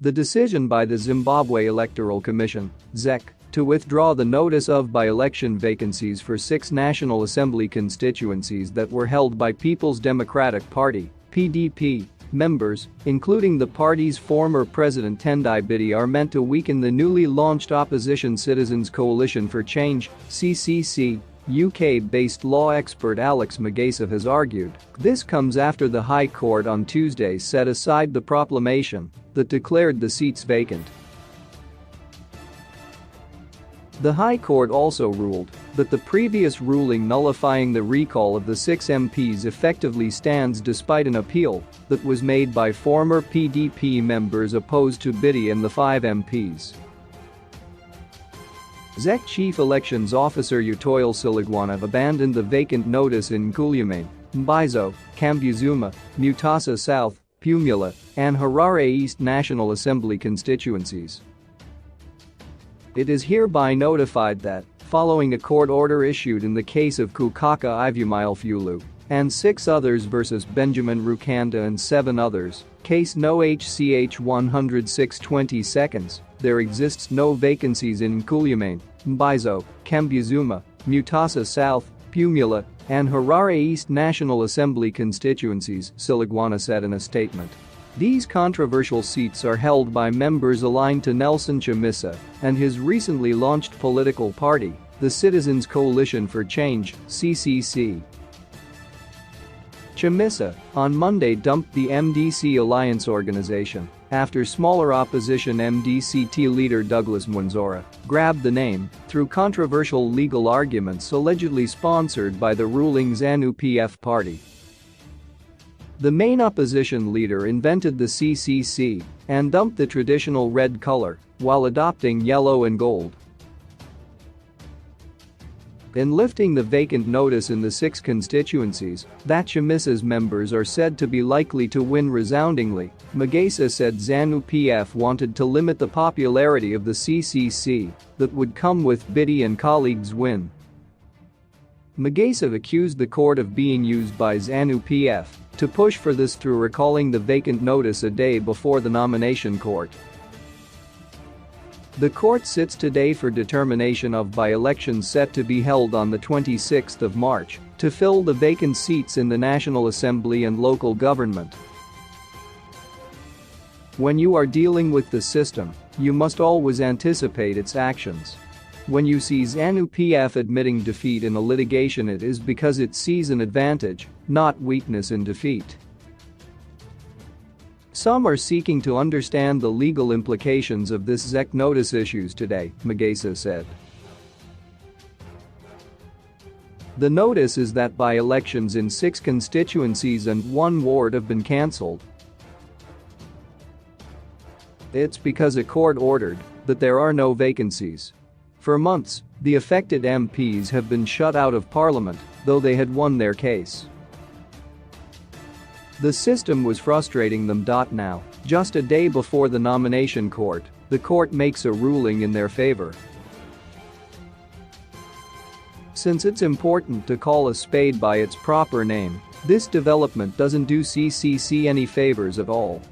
The decision by the Zimbabwe Electoral Commission (ZEC) to withdraw the notice of by-election vacancies for 6 National Assembly constituencies that were held by People's Democratic Party (PDP) members, including the party's former president Tendai Biti, are meant to weaken the newly launched opposition Citizens Coalition for Change (CCC). UK-based law expert Alex Magesa has argued. This comes after the High Court on Tuesday set aside the proclamation that declared the seats vacant. The High Court also ruled that the previous ruling nullifying the recall of the 6 MPs effectively stands despite an appeal that was made by former PDP members opposed to Biti and the 5 MPs. ZEC Chief Elections Officer Utoyle Silagwana abandoned the vacant notice in Nkulumane, Mbizo, Kambuzuma, Mutasa South, Pumula, and Harare East National Assembly constituencies. It is hereby notified that, following a court order issued in the case of Kukaka Ivumilefulu and 6 others versus Benjamin Rukanda and 7 others, case no HCH 106/20 seconds, there exists no vacancies in Nkulumane, Mbizo, Kambuzuma, Mutasa South, Pumula, and Harare East National Assembly constituencies, Silagwana said in a statement. These controversial seats are held by members aligned to Nelson Chamisa and his recently launched political party, the Citizens Coalition for Change (CCC). Chamisa, on Monday, dumped the MDC Alliance organization after smaller opposition MDCT leader Douglas Mwanzora grabbed the name through controversial legal arguments allegedly sponsored by the ruling Zanu PF party. The main opposition leader invented the CCC and dumped the traditional red color while adopting yellow and gold. In lifting the vacant notice in the 6 constituencies that Chamisa's members are said to be likely to win resoundingly, Magesa said Zanu PF wanted to limit the popularity of the CCC that would come with Biti and colleagues' win. Magesa accused the court of being used by Zanu PF to push for this through recalling the vacant notice a day before the nomination court. The court sits today for determination of by-elections set to be held on the 26th of March to fill the vacant seats in the National Assembly and local government. When you are dealing with the system, you must always anticipate its actions. When you see Zanu PF admitting defeat in a litigation, it is because it sees an advantage, not weakness in defeat. Some are seeking to understand the legal implications of this ZEC notice issues today, Magesa said. The notice is that by-elections in 6 constituencies and 1 ward have been cancelled. It's because a court ordered that there are no vacancies. For months, the affected MPs have been shut out of parliament, though they had won their case. The system was frustrating them. Now, just a day before the nomination court, the court makes a ruling in their favor. Since it's important to call a spade by its proper name, this development doesn't do CCC any favors at all.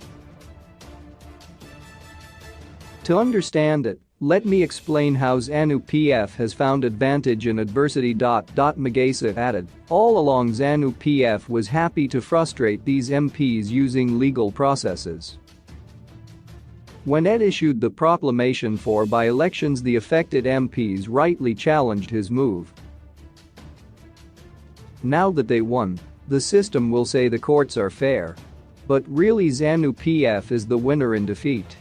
To understand it, let me explain how Zanu PF has found advantage in adversity. Magesa added, all along Zanu PF was happy to frustrate these MPs using legal processes. When Ed issued the proclamation for by-elections, the affected MPs rightly challenged his move. Now that they won, the system will say the courts are fair. But really Zanu PF is the winner in defeat.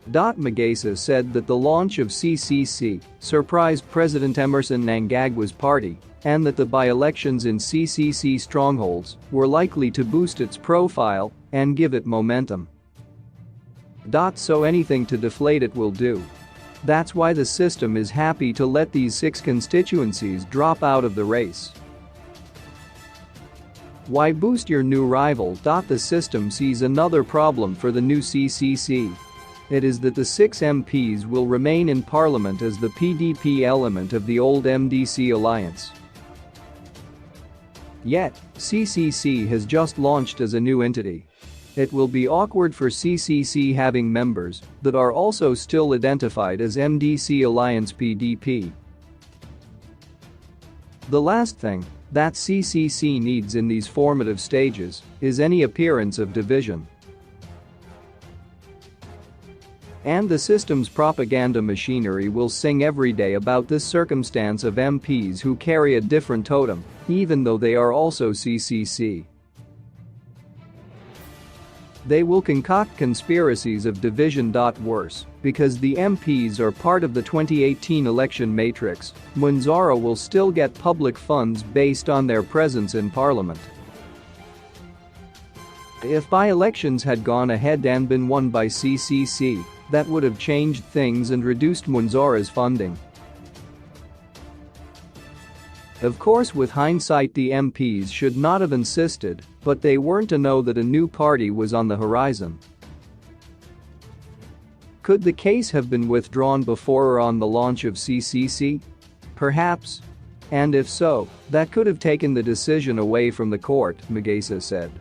Magesa said that the launch of CCC surprised President Emerson Mnangagwa's party and that the by-elections in CCC strongholds were likely to boost its profile and give it momentum. So anything to deflate it will do. That's why the system is happy to let these 6 constituencies drop out of the race. Why boost your new rival? The system sees another problem for the new CCC. It is that the 6 MPs will remain in parliament as the PDP element of the old MDC alliance. Yet, CCC has just launched as a new entity. It will be awkward for CCC having members that are also still identified as MDC Alliance PDP. The last thing that CCC needs in these formative stages is any appearance of division. And the system's propaganda machinery will sing every day about this circumstance of MPs who carry a different totem, even though they are also CCC. They will concoct conspiracies of division. Worse, because the MPs are part of the 2018 election matrix, Munzara will still get public funds based on their presence in parliament. If by-elections had gone ahead and been won by CCC, that would have changed things and reduced Munzara's funding. Of course, with hindsight, the MPs should not have insisted, but they weren't to know that a new party was on the horizon. Could the case have been withdrawn before or on the launch of CCC? Perhaps. And if so, that could have taken the decision away from the court, Magesa said.